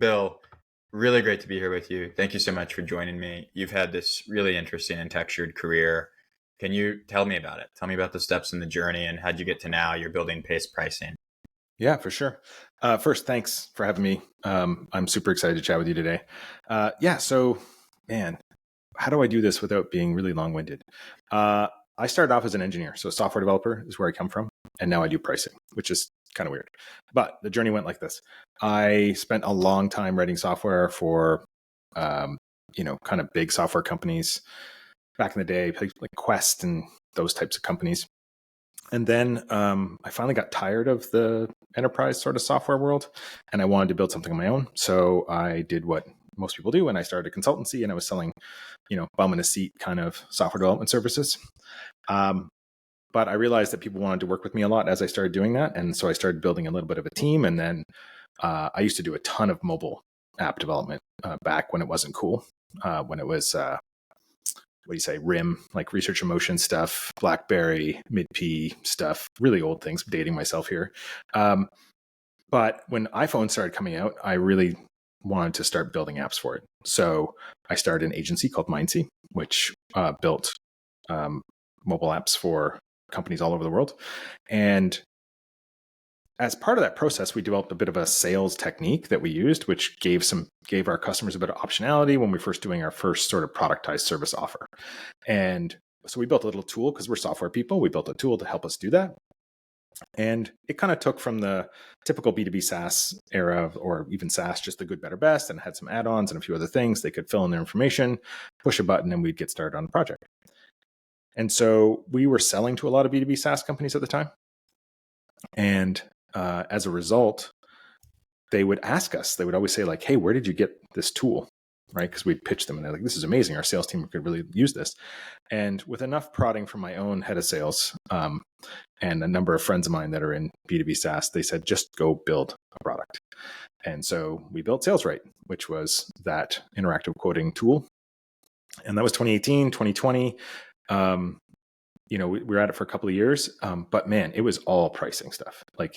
Bill, really great to be here with you. Thank you so much for joining me. You've had this really interesting and textured career. Can you tell me about it? Tell me about the steps in the journey and how'd you get to now you're building pace pricing? Yeah, for sure. First, thanks for having me. I'm super excited to chat with you today. Man, how do I do this without being really long-winded? I started off as an engineer, so a software developer is where I come from, and now I do pricing, which is kind of weird. But the journey went like this. I spent a long time writing software for, kind of big software companies back in the day, like Quest and those types of companies. And then I finally got tired of the enterprise sort of software world, and I wanted to build something on my own. So I did what most people do, and I started a consultancy, and I was selling, bum in a seat kind of software development services. But I realized that people wanted to work with me a lot as I started doing that, and so I started building a little bit of a team. And then I used to do a ton of mobile app development back when it wasn't cool, when it was what do you say, RIM, like research emotion stuff, BlackBerry, mid-P stuff, really old things, dating myself here. But when iPhone started coming out, I really wanted to start building apps for it. So I started an agency called MindSea, which built mobile apps for companies all over the world. And as part of that process, we developed a bit of a sales technique that we used, which gave our customers a bit of optionality when we were first doing our first sort of productized service offer. And so we built a little tool because we're software people. We built a tool to help us do that. And it kind of took from the typical B2B SaaS era, or even SaaS, just the good, better, best, and had some add-ons and a few other things. They could fill in their information, push a button, and we'd get started on the project. And so we were selling to a lot of B2B SaaS companies at the time. And as a result, they would ask us, they would always say like, hey, where did you get this tool? Right? Because we'd pitch them and they're like, this is amazing. Our sales team could really use this. And with enough prodding from my own head of sales and a number of friends of mine that are in B2B SaaS, they said, just go build a product. And so we built SalesRight, which was that interactive quoting tool. And that was 2018, 2020. We were at it for a couple of years, but man, it was all pricing stuff. Like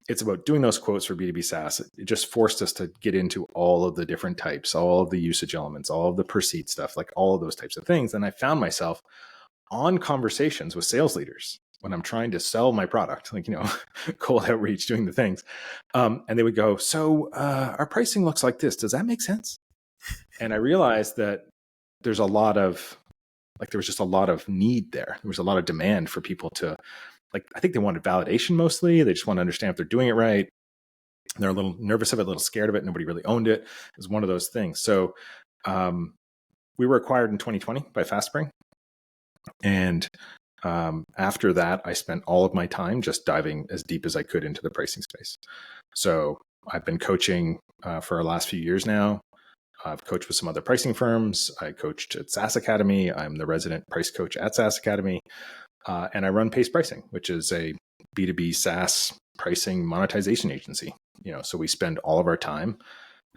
it's about doing those quotes for B2B SaaS. It just forced us to get into all of the different types, all of the usage elements, all of the per seat stuff, like all of those types of things. And I found myself on conversations with sales leaders when I'm trying to sell my product, like, cold outreach, doing the things. And they would go, so our pricing looks like this. Does that make sense? And I realized that there was just a lot of need there. There was a lot of demand for people to, I think they wanted validation mostly. They just want to understand if they're doing it right. They're a little nervous of it, a little scared of it. Nobody really owned it. It was one of those things. So we were acquired in 2020 by FastSpring. And after that, I spent all of my time just diving as deep as I could into the pricing space. So I've been coaching for the last few years now. I've coached with some other pricing firms. I coached at SaaS Academy. I'm the resident price coach at SaaS Academy. And I run Pace Pricing, which is a B2B SaaS pricing monetization agency. So we spend all of our time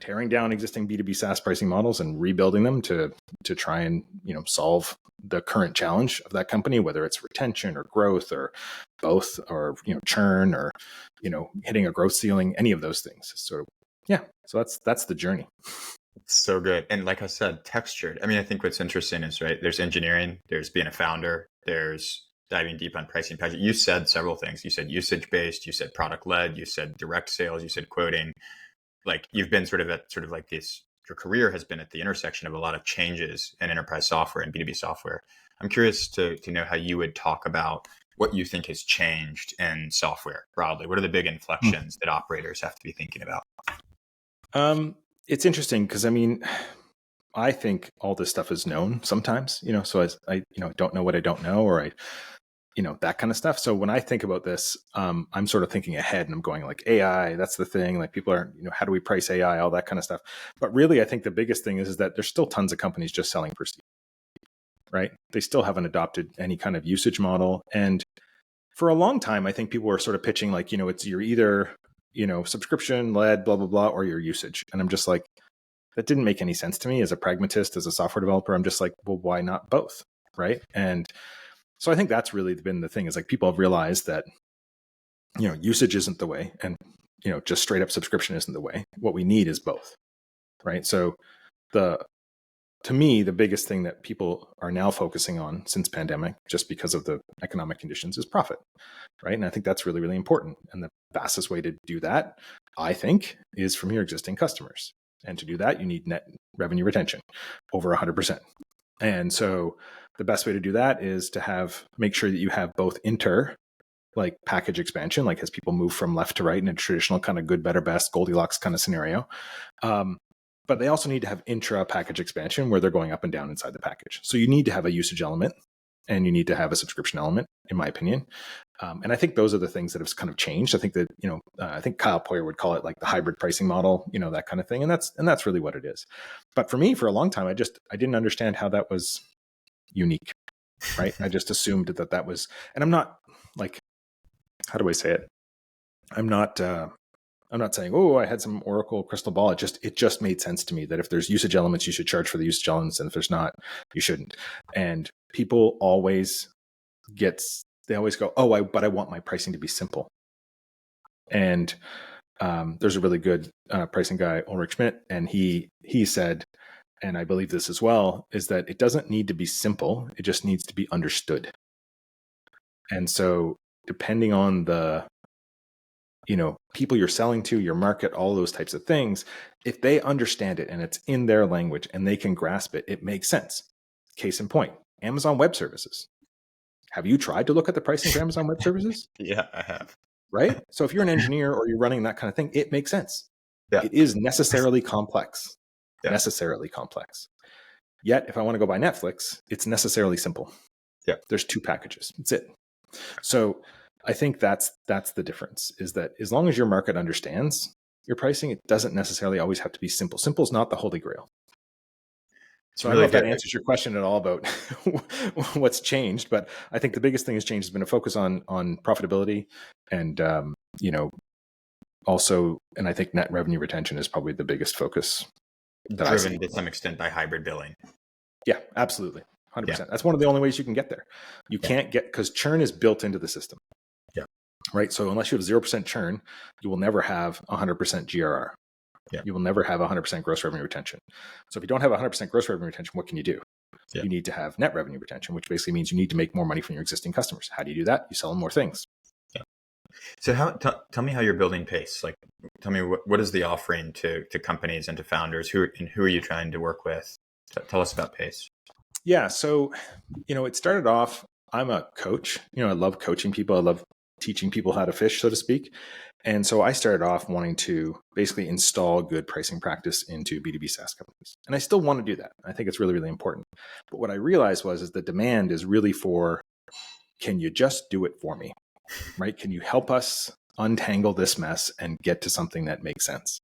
tearing down existing B2B SaaS pricing models and rebuilding them to try and, solve the current challenge of that company, whether it's retention or growth or both, or, churn or, hitting a growth ceiling, any of those things. So that's the journey. So good. And like I said, textured. I mean, I think what's interesting is, right, there's engineering, there's being a founder, there's diving deep on pricing. Patrick, you said several things. You said usage-based, you said product-led, you said direct sales, you said quoting. Like you've been your career has been at the intersection of a lot of changes in enterprise software and B2B software. I'm curious to know how you would talk about what you think has changed in software broadly. What are the big inflections that operators have to be thinking about? It's interesting because I think all this stuff is known sometimes, so I don't know what I don't know, or that kind of stuff. So when I think about this, I'm sort of thinking ahead and I'm going like AI, that's the thing. Like people are, how do we price AI, all that kind of stuff. But really, I think the biggest thing is that there's still tons of companies just selling per seat, right? They still haven't adopted any kind of usage model. And for a long time, I think people were sort of pitching like, you're either subscription led, blah, blah, blah, or your usage. And I'm just like, that didn't make any sense to me as a pragmatist, as a software developer. I'm just like, well, why not both? Right. And so I think that's really been the thing, is like people have realized that, usage isn't the way, and, just straight up subscription isn't the way. What we need is both. right? So the to me, the biggest thing that people are now focusing on since pandemic, just because of the economic conditions, is profit, right? And I think that's really, really important. And the fastest way to do that, I think, is from your existing customers. And to do that, you need net revenue retention over 100%. And so the best way to do that is to make sure that you have both like package expansion, like as people move from left to right in a traditional kind of good, better, best Goldilocks kind of scenario. But they also need to have intra package expansion where they're going up and down inside the package. So you need to have a usage element and you need to have a subscription element, in my opinion. And I think those are the things that have kind of changed. I think that, I think Kyle Poyer would call it like the hybrid pricing model, that kind of thing. And that's really what it is. But for me, for a long time, I didn't understand how that was unique, right? I just assumed that was, and I'm not like, how do I say it? I'm not saying, oh, I had some Oracle crystal ball. It just made sense to me that if there's usage elements, you should charge for the usage elements. And if there's not, you shouldn't. And people always go, oh, but I want my pricing to be simple. And there's a really good pricing guy, Ulrich Schmidt, and he said, and I believe this as well, is that it doesn't need to be simple. It just needs to be understood. And so depending on the people you're selling to, your market, all those types of things, if they understand it and it's in their language and they can grasp it, it makes sense. Case in point, Amazon Web Services. Have you tried to look at the pricing for Amazon Web Services? Yeah, I have. Right? So if you're an engineer or you're running that kind of thing, it makes sense. Yeah. It is necessarily complex. Yeah. Necessarily complex. Yet, if I want to go buy Netflix, it's necessarily simple. Yeah. There's 2 packages. That's it. So I think that's the difference, is that as long as your market understands your pricing, it doesn't necessarily always have to be simple. Simple is not the holy grail. So really I don't know if that answers your question at all about what's changed, but I think the biggest thing has changed has been a focus on profitability and, also, and I think net revenue retention is probably the biggest focus. Driven to some extent by hybrid billing. Yeah, absolutely. 100%. Yeah. That's one of the only ways you can get there. You can't because churn is built into the system. Yeah. Right. So unless you have 0% churn, you will never have 100% GRR. Yeah. You will never have 100% gross revenue retention. So if you don't have 100% gross revenue retention, what can you do? Yeah. You need to have net revenue retention, which basically means you need to make more money from your existing customers. How do you do that? You sell them more things. Yeah. So tell me how you're building pace. Like, tell me what is the offering to companies and to founders? Who are you trying to work with? Tell us about pace. Yeah. So, it started off, I'm a coach. I love coaching people. I love teaching people how to fish, so to speak. And so I started off wanting to basically install good pricing practice into B2B SaaS companies. And I still want to do that. I think it's really, really important. But what I realized is the demand is really for, can you just do it for me? Right? Can you help us untangle this mess and get to something that makes sense?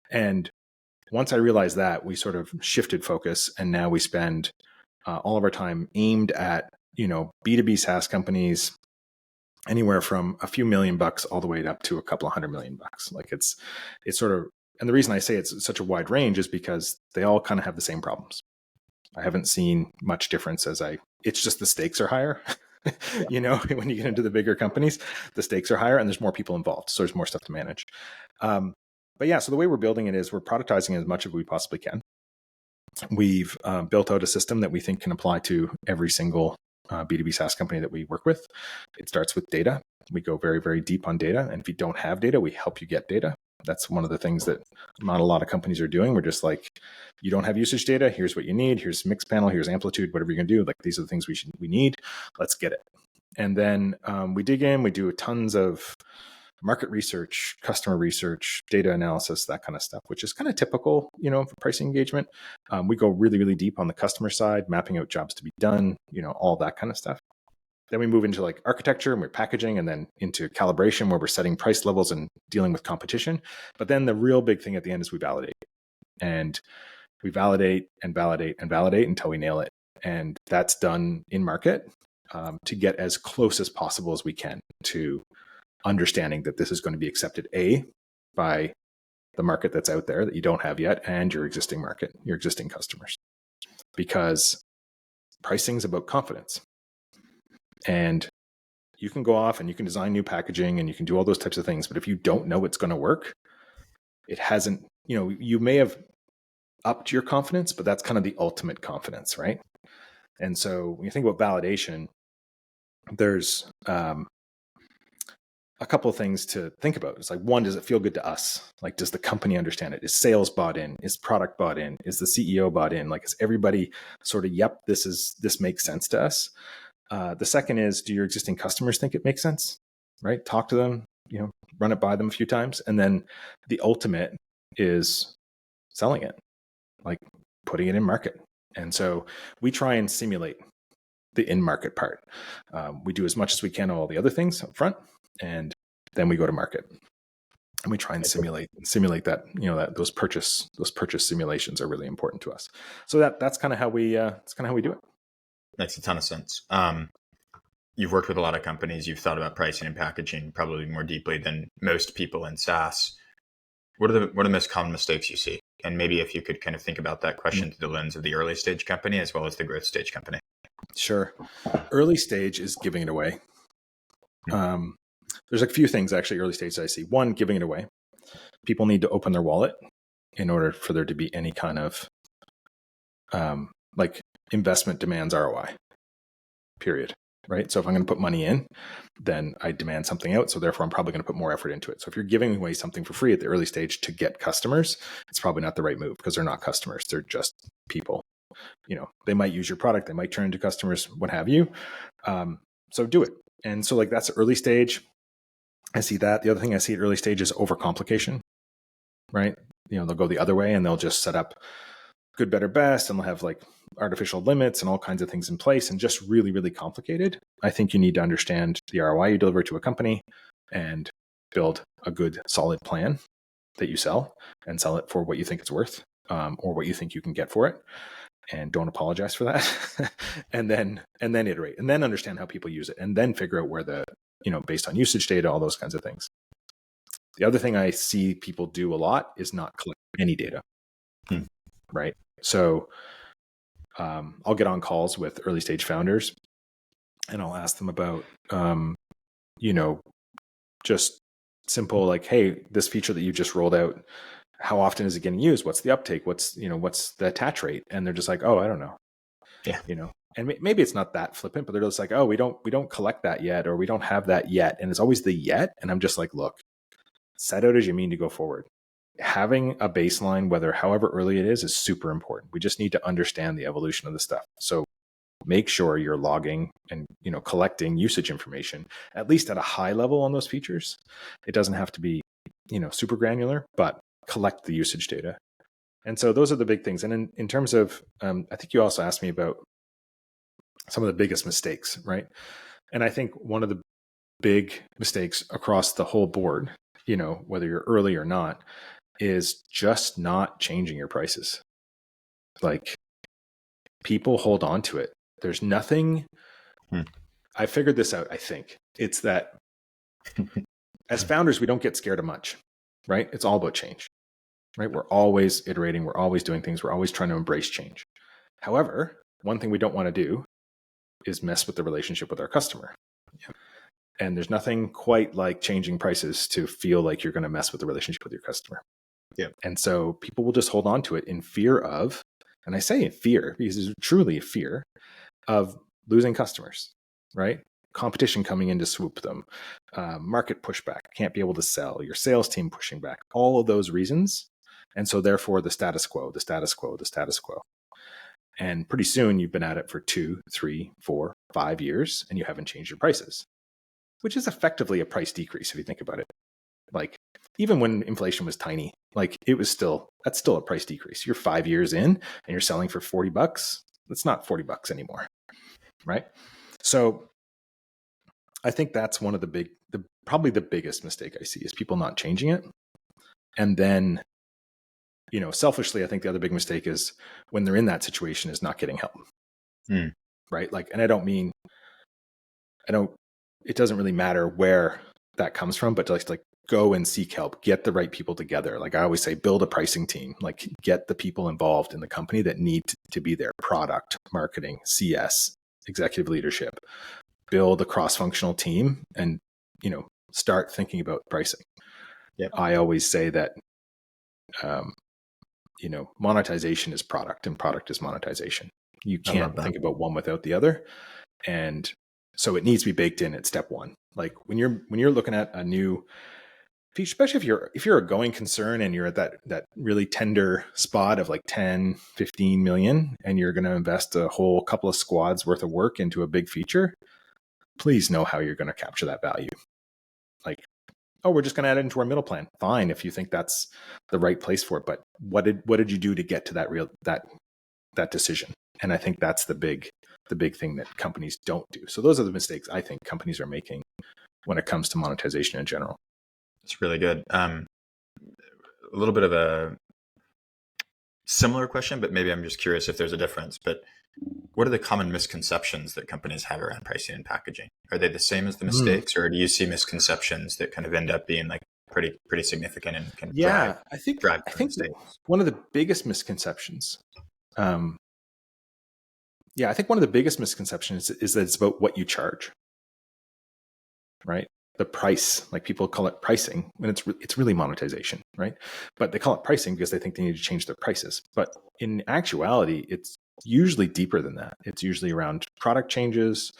And once I realized that, we sort of shifted focus, and now we spend all of our time aimed at, B2B SaaS companies, anywhere from a few $1,000,000 all the way up to a couple of $100,000,000. Like it's sort of, and the reason I say it's such a wide range is because they all kind of have the same problems. I haven't seen much difference it's just the stakes are higher. When you get into the bigger companies, the stakes are higher and there's more people involved. So there's more stuff to manage. But yeah, so the way we're building it is we're productizing as much as we possibly can. We've built out a system that we think can apply to every single B2B SaaS company that we work with. It starts with data. We go very, very deep on data. And if you don't have data, we help you get data. That's one of the things that not a lot of companies are doing. We're just like, you don't have usage data. Here's what you need. Here's mix panel. Here's amplitude, whatever you're going to do. Like, these are the things we need. Let's get it. And then we dig in, we do tons of market research, customer research, data analysis, that kind of stuff, which is kind of typical, for pricing engagement. We go really, really deep on the customer side, mapping out jobs to be done, all that kind of stuff. Then we move into like architecture and we're packaging, and then into calibration where we're setting price levels and dealing with competition. But then the real big thing at the end is we validate. And we validate and validate and validate until we nail it. And that's done in market to get as close as possible as we can to understanding that this is going to be accepted by the market that's out there that you don't have yet, and your existing market, your existing customers. Because pricing is about confidence. And you can go off and you can design new packaging and you can do all those types of things. But if you don't know it's going to work, it hasn't, you may have up to your confidence, but that's kind of the ultimate confidence, right? And so when you think about validation, there's a couple of things to think about. It's like, one, does it feel good to us? Like, does the company understand it? Is sales bought in? Is product bought in? Is the CEO bought in? Like, is everybody sort of, yep, this makes sense to us? The second is, do your existing customers think it makes sense? Right? Talk to them, run it by them a few times. And then the ultimate is selling it, like putting it in market. And so we try and simulate the in-market part. We do as much as we can all the other things up front, and then we go to market. And we try and simulate that, that those purchase simulations are really important to us. So that's kind of how we do it. Makes a ton of sense. You've worked with a lot of companies. You've thought about pricing and packaging probably more deeply than most people in SaaS. What are the most common mistakes you see? And maybe if you could kind of think about that question through the lens of the early stage company as well as the growth stage company. Sure. Early stage is giving it away. There's a few things actually early stage that I see. One, giving it away. People need to open their wallet in order for there to be any kind of like investment demands ROI, period. Right. So if I'm going to put money in, then I demand something out. So therefore, I'm probably going to put more effort into it. So if you're giving away something for free at the early stage to get customers, it's probably not the right move because they're not customers. They're just people. They might use your product. They might turn into customers, what have you. So do it. And so like that's early stage. I see that. The other thing I see at early stage is overcomplication, right? They'll go the other way and they'll just set up good, better, best, and they'll have like artificial limits and all kinds of things in place and just really, really complicated. I think you need to understand the ROI you deliver to a company and build a good, solid plan that you sell and sell it for what you think it's worth or what you think you can get for it. And don't apologize for that. and then iterate and then understand how people use it and then figure out where based on usage data, all those kinds of things. The other thing I see people do a lot is not collect any data. Right. So I'll get on calls with early stage founders and I'll ask them about, just simple, like, hey, this feature that you just rolled out, how often is it getting used? What's the uptake? What's the attach rate? And they're just like, oh, I don't know. Yeah. And maybe it's not that flippant, but they're just like, oh, we don't collect that yet, or we don't have that yet. And it's always the yet. And I'm just like, look, set out as you mean to go forward. Having a baseline, however early it is super important. We just need to understand the evolution of the stuff. So make sure you're logging and, collecting usage information, at least at a high level on those features. It doesn't have to be, super granular, but collect the usage data. And so those are the big things. And in terms of, I think you also asked me about some of the biggest mistakes, right? And I think one of the big mistakes across the whole board, whether you're early or not, is just not changing your prices. Like people hold on to it. There's nothing. I figured this out. I think it's that as founders, we don't get scared of much, right? It's all about change, right? We're always iterating. We're always doing things. We're always trying to embrace change. However, one thing we don't want to do is mess with the relationship with our customer. Yeah. And there's nothing quite like changing prices to feel like you're going to mess with the relationship with your customer. Yeah. And so people will just hold on to it in fear of, and I say in fear because it's truly a fear of losing customers, right? Competition coming in to swoop them, market pushback, can't be able to sell, your sales team pushing back, all of those reasons. And so therefore the status quo. And pretty soon you've been at it for 2, 3, 4, 5 years and you haven't changed your prices, which is effectively a price decrease if you think about it. Like even when inflation was tiny, like that's still a price decrease. You're 5 years in and you're selling for $40. It's not $40 anymore, right? So I think that's one of probably the biggest mistake I see is people not changing it. And then, selfishly, I think the other big mistake is when they're in that situation is not getting help, right? Like, and it doesn't really matter where that comes from, but just like go and seek help, get the right people together. Like I always say, build a pricing team, like get the people involved in the company that need to be there, product, marketing, CS, executive leadership, build a cross-functional team and, start thinking about pricing. Yep. I always say that monetization is product and product is monetization. You I love can't that. think about one without the other. And so it needs to be baked in at step one. Like when you're looking at a new feature, especially if you're a going concern and you're at that really tender spot of like 10, 15 million, and you're going to invest a whole couple of squads worth of work into a big feature, please know how you're going to capture that value. Like, oh, we're just going to add it into our middle plan. Fine, if you think that's the right place for it. But what did you do to get to that decision? And I think that's the big thing that companies don't do. So those are the mistakes I think companies are making when it comes to monetization in general. It's really good. A little bit of a similar question, but maybe I'm just curious if there's a difference. But what are the common misconceptions that companies have around pricing and packaging? Are they the same as the mistakes, or do you see misconceptions that kind of end up being like pretty significant and can Yeah, I think drive mistakes? one of the biggest misconceptions, I think one of the biggest misconceptions is that it's about what you charge, right? The price, like people call it pricing, when it's really monetization, right? But they call it pricing because they think they need to change their prices. But in actuality, it's usually deeper than that. It's usually around product changes,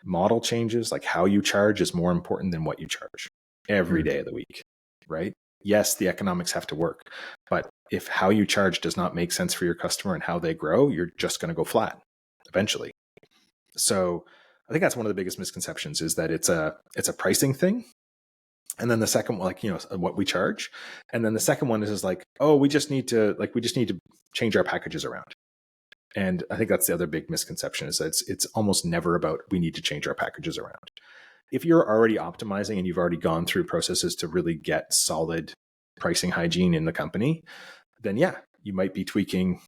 model changes, like how you charge is more important than what you charge every day of the week, right? Yes, the economics have to work, but if how you charge does not make sense for your customer and how they grow, you're just going to go flat eventually. So I think that's one of the biggest misconceptions, is that it's a pricing thing. And then the second one, what we charge. And then the second one is like, oh, we just need to change our packages around. And I think that's the other big misconception, is that it's almost never about we need to change our packages around. If you're already optimizing and you've already gone through processes to really get solid pricing hygiene in the company, then yeah, you might be tweaking,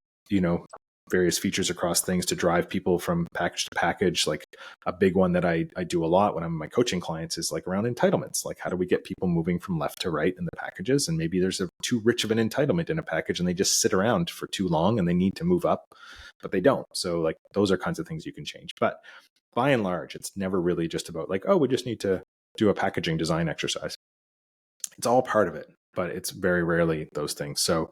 various features across things to drive people from package to package. Like a big one that I do a lot when I'm my coaching clients is like around entitlements. Like, how do we get people moving from left to right in the packages? And maybe there's too rich of an entitlement in a package and they just sit around for too long and they need to move up, but they don't. So like those are kinds of things you can change. But by and large, it's never really just about like, oh, we just need to do a packaging design exercise. It's all part of it, but it's very rarely those things. So,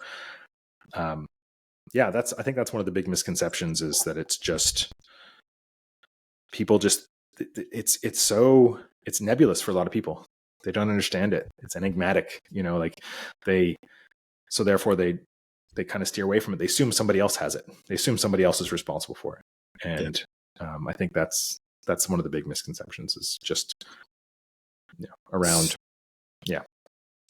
I think that's one of the big misconceptions, is that it's just people it's nebulous for a lot of people. They don't understand it. It's enigmatic, therefore they kind of steer away from it. They assume somebody else has it. They assume somebody else is responsible for it. And I think that's one of the big misconceptions, is just around.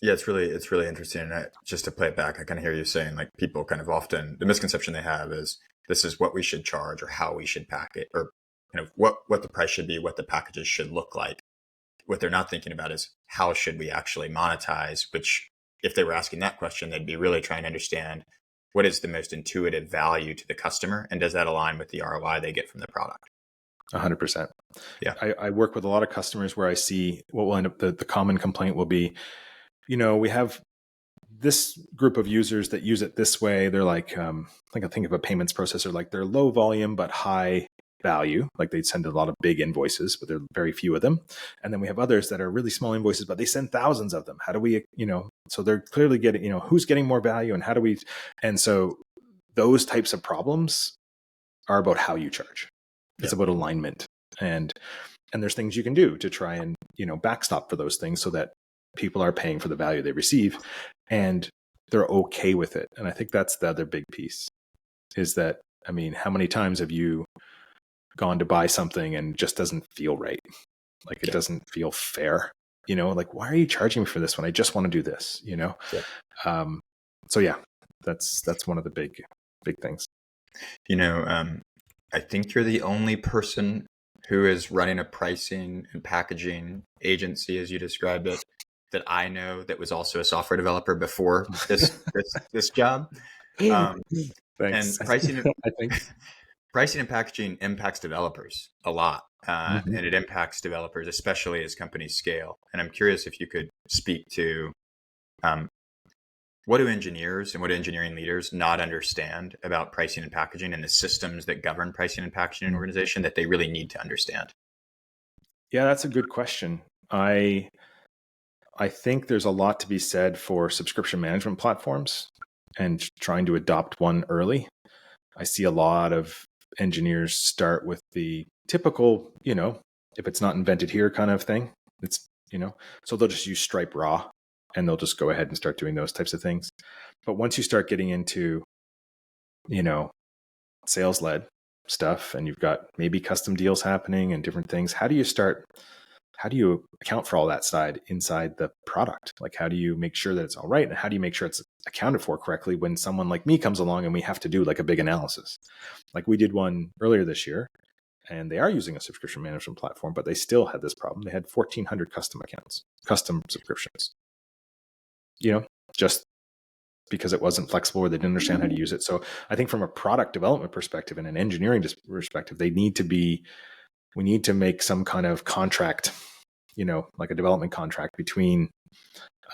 Yeah, it's really interesting. And just to play it back, I kind of hear you saying like people kind of often, the misconception they have is this is what we should charge or how we should pack it, or kind of what the price should be, what the packages should look like. What they're not thinking about is how should we actually monetize, which if they were asking that question, they'd be really trying to understand what is the most intuitive value to the customer, and does that align with the ROI they get from the product? 100%. Yeah. I work with a lot of customers where I see what will end up, the common complaint will be, we have this group of users that use it this way. They're like, I think of a payments processor, like they're low volume, but high value. Like they send a lot of big invoices, but there are very few of them. And then we have others that are really small invoices, but they send thousands of them. How do we, so they're clearly getting, who's getting more value and how do we, and so those types of problems are about how you charge. It's about alignment, and there's things you can do to try and, backstop for those things so that people are paying for the value they receive and they're okay with it. And I think that's the other big piece, is that, how many times have you gone to buy something and it just doesn't feel right? Like it doesn't feel fair, like, why are you charging me for this when I just want to do this, So yeah, that's one of the big things. I think you're the only person who is running a pricing and packaging agency, as you described it, that I know that was also a software developer before this job. Thanks. And pricing, I think pricing and packaging impacts developers a lot, Mm-hmm. and it impacts developers, especially as companies scale. And I'm curious if you could speak to what do engineers and what do engineering leaders not understand about pricing and packaging and the systems that govern pricing and packaging in an organization that they really need to understand? Yeah, that's a good question. I think there's a lot to be said for subscription management platforms and trying to adopt one early. I see a lot of engineers start with the typical, if it's not invented here kind of thing. It's, so they'll just use Stripe raw and they'll just go ahead and start doing those types of things. But once you start getting into, sales led stuff and you've got maybe custom deals happening and different things, how do you account for all that side inside the product? Like, how do you make sure that it's all right? And how do you make sure it's accounted for correctly when someone like me comes along and we have to do like a big analysis? Like we did one earlier this year and they are using a subscription management platform, but they still had this problem. They had 1,400 custom accounts, custom subscriptions, just because it wasn't flexible or they didn't understand how to use it. So I think from a product development perspective and an engineering perspective, we need to make some kind of contract, like a development contract between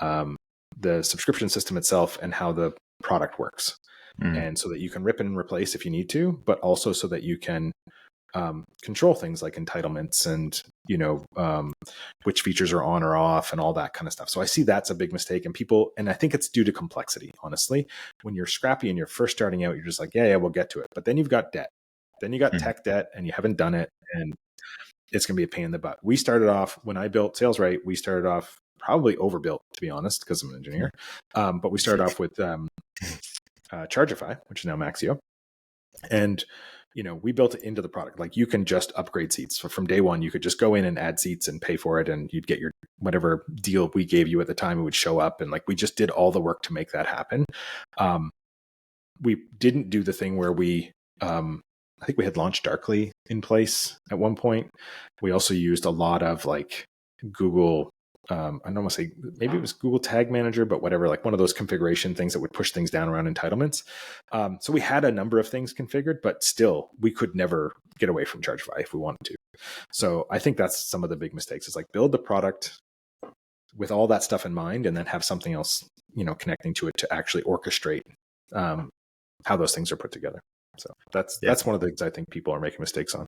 the subscription system itself and how the product works. And so that you can rip and replace if you need to, but also so that you can control things like entitlements and, which features are on or off and all that kind of stuff. So I see that's a big mistake and I think it's due to complexity, honestly. When you're scrappy and you're first starting out, you're just like, yeah, we'll get to it. But then you've got debt. Then you got tech debt and you haven't done it. And it's going to be a pain in the butt. We started off, when I built SalesRight, we started off probably overbuilt, to be honest, because I'm an engineer. But we started off with Chargify, which is now Maxio. And, we built it into the product. Like you can just upgrade seats. So from day one, you could just go in and add seats and pay for it. And you'd get your whatever deal we gave you at the time, it would show up. And like, we just did all the work to make that happen. We didn't do the thing where I think we had launched Darkly in place at one point. We also used a lot of like Google, I don't want to say, maybe it was Google Tag Manager, but whatever, like one of those configuration things that would push things down around entitlements. So we had a number of things configured, but still we could never get away from Chargify if we wanted to. So I think that's some of the big mistakes. It's like build the product with all that stuff in mind and then have something else, connecting to it to actually orchestrate how those things are put together. So that's one of the things I think people are making mistakes on.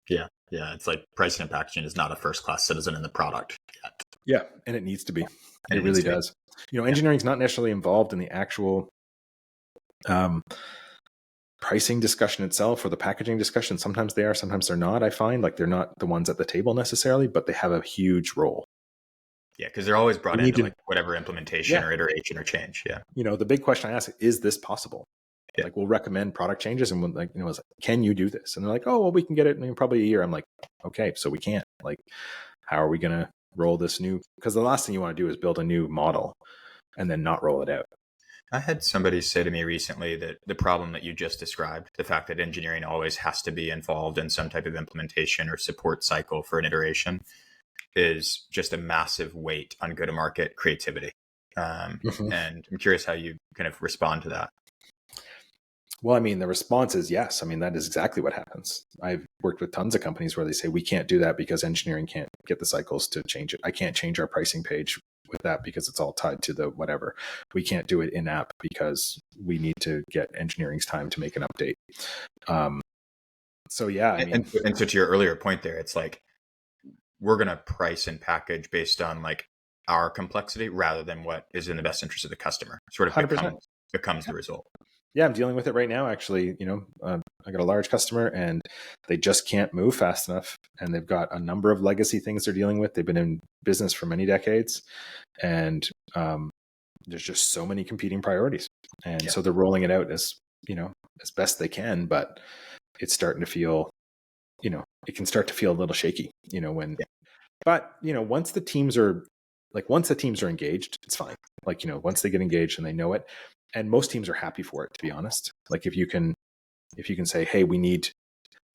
Yeah. It's like pricing and packaging is not a first-class citizen in the product yet. Yeah, and it needs to be. It really does. Engineering is not necessarily involved in the actual pricing discussion itself or the packaging discussion. Sometimes they are, sometimes they're not. I find like they're not the ones at the table necessarily, but they have a huge role. Yeah, because they're always brought into like whatever implementation or iteration or change. Yeah. The big question I ask is this possible? Yeah. Like we'll recommend product changes and we'll like, it's like, can you do this? And they're like, oh, well, we can get it in probably a year. I'm like, okay, so we can't. Like, how are we going to roll this new? Because the last thing you want to do is build a new model and then not roll it out. I had somebody say to me recently that the problem that you just described, the fact that engineering always has to be involved in some type of implementation or support cycle for an iteration, is just a massive weight on go-to-market creativity. And I'm curious how you kind of respond to that. Well, I mean, the response is yes. I mean, that is exactly what happens. I've worked with tons of companies where they say, we can't do that because engineering can't get the cycles to change it. I can't change our pricing page with that because it's all tied to the whatever. We can't do it in app because we need to get engineering's time to make an update. So yeah, I mean, and so to your earlier point there, it's like, we're going to price and package based on like our complexity rather than what is in the best interest of the customer. Sort of becomes the result. Yeah, I'm dealing with it right now. Actually, I got a large customer and they just can't move fast enough. And they've got a number of legacy things they're dealing with. They've been in business for many decades. And there's just so many competing priorities. And so they're rolling it out as best they can. But it's starting to feel, it can start to feel a little shaky, but, once the teams are engaged, it's fine. Like, once they get engaged and they know it, and most teams are happy for it, to be honest. Like if you can say, hey, we need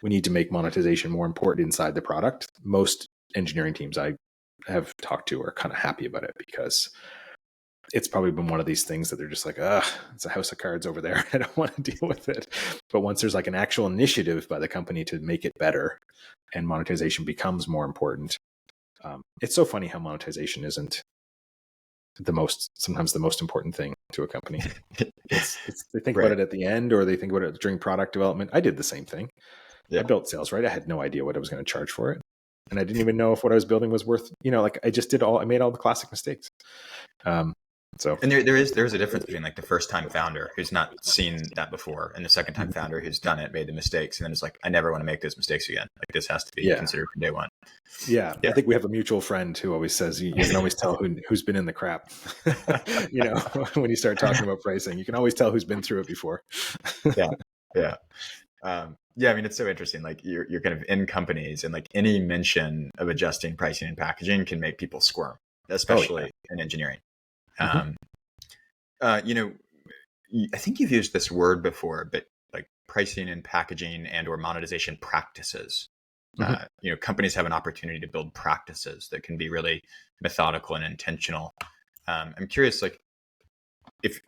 to make monetization more important inside the product. Most engineering teams I have talked to are kind of happy about it because it's probably been one of these things that they're just like, it's a house of cards over there. I don't want to deal with it. But once there's like an actual initiative by the company to make it better and monetization becomes more important, it's so funny how monetization isn't sometimes the most important thing to a company. They think about it at the end or they think about it during product development. I did the same thing. I built SalesRight. I had no idea what I was going to charge for it. And I didn't even know if what I was building was worth, I made all the classic mistakes. So, And there is a difference between like the first time founder who's not seen that before and the second time founder who's done it, made the mistakes, and then it's like, I never want to make those mistakes again. Like this has to be yeah. considered from day one. Yeah. Yeah. I think we have a mutual friend who always says you can always tell who's been in the crap. When you start talking about pricing, you can always tell who's been through it before. Yeah. Yeah. Yeah, I mean, it's so interesting. Like you're kind of in companies, and like any mention of adjusting pricing and packaging can make people squirm, especially in engineering. Mhm. You know, I think you've used this word before, but like pricing and packaging and or monetization practices. Mhm. Companies have an opportunity to build practices that can be really methodical and intentional. I'm curious, like, if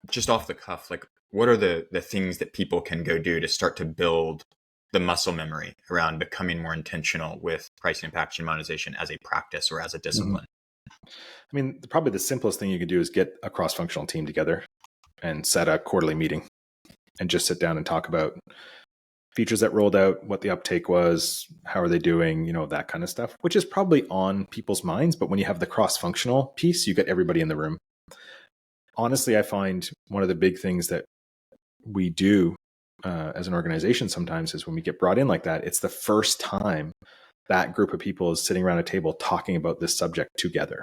just off the cuff, like, what are the things that people can go do to start to build the muscle memory around becoming more intentional with pricing and packaging monetization as a practice or as a Mhm. discipline? I mean, probably the simplest thing you could do is get a cross-functional team together and set a quarterly meeting and just sit down and talk about features that rolled out, what the uptake was, how are they doing, that kind of stuff, which is probably on people's minds. But when you have the cross-functional piece, you get everybody in the room. Honestly, I find one of the big things that we do as an organization sometimes is when we get brought in like that, it's the first time that group of people is sitting around a table talking about this subject together.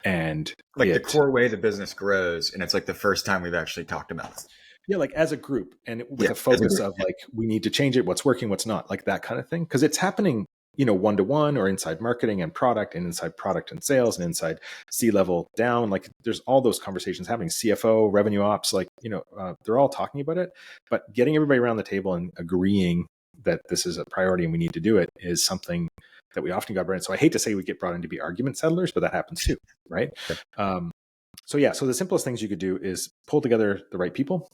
And Like the core way the business grows, and it's like the first time we've actually talked about it. yeah, like as a group and with Yeah, a as a focus group. of like, we need to change it, what's working, what's not, like that kind of thing. Cause it's happening, one-to-one or inside marketing and product and inside product and sales and inside C-level down. Like there's all those conversations happening, CFO, revenue ops, like, they're all talking about it, but getting everybody around the table and agreeing that this is a priority and we need to do it is something that we often got brought in. So I hate to say we get brought in to be argument settlers, but that happens too. Right. So the simplest things you could do is pull together the right people,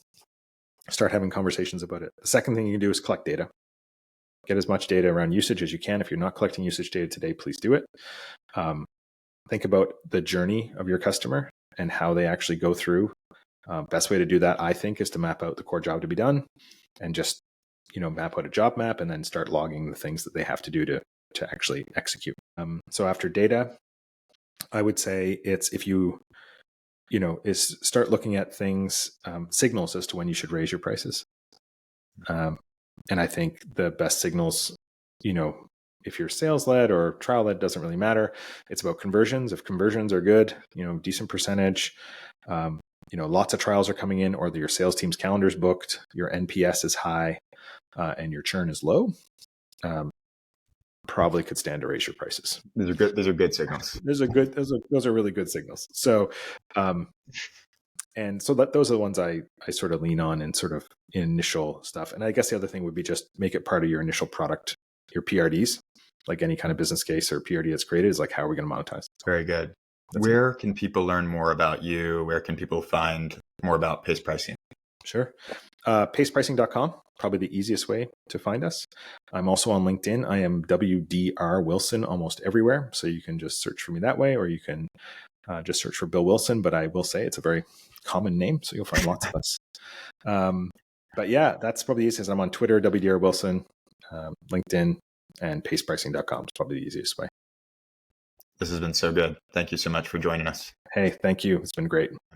start having conversations about it. The second thing you can do is collect data. Get as much data around usage as you can. If you're not collecting usage data today, please do it. Think about the journey of your customer and how they actually go through. Best way to do that, I think, is to map out the core job to be done and just, map out a job map and then start logging the things that they have to do to actually execute. So after data, I would say it's if you is start looking at things, signals as to when you should raise your prices. And I think the best signals, if you're sales led or trial led, doesn't really matter. It's about conversions. If conversions are good, decent percentage, lots of trials are coming in, or your sales team's calendar's booked, your NPS is high, and your churn is low, probably could stand to raise your prices. Those are good signals. Those are really good signals. So, and so those are the ones I sort of lean on in sort of initial stuff. And I guess the other thing would be just make it part of your initial product, your PRDs, like any kind of business case or PRD that's created is like, how are we going to monetize? Very good. Where can people learn more about you? Where can people find more about Pace Pricing? Sure. Pacepricing.com, probably the easiest way to find us. I'm also on LinkedIn. I am WDR Wilson almost everywhere. So you can just search for me that way, or you can just search for Bill Wilson. But I will say it's a very common name, so you'll find lots of us. But yeah, that's probably the easiest. I'm on Twitter, WDR Wilson, LinkedIn, and pacepricing.com is probably the easiest way. This has been so good. Thank you so much for joining us. Hey, thank you. It's been great.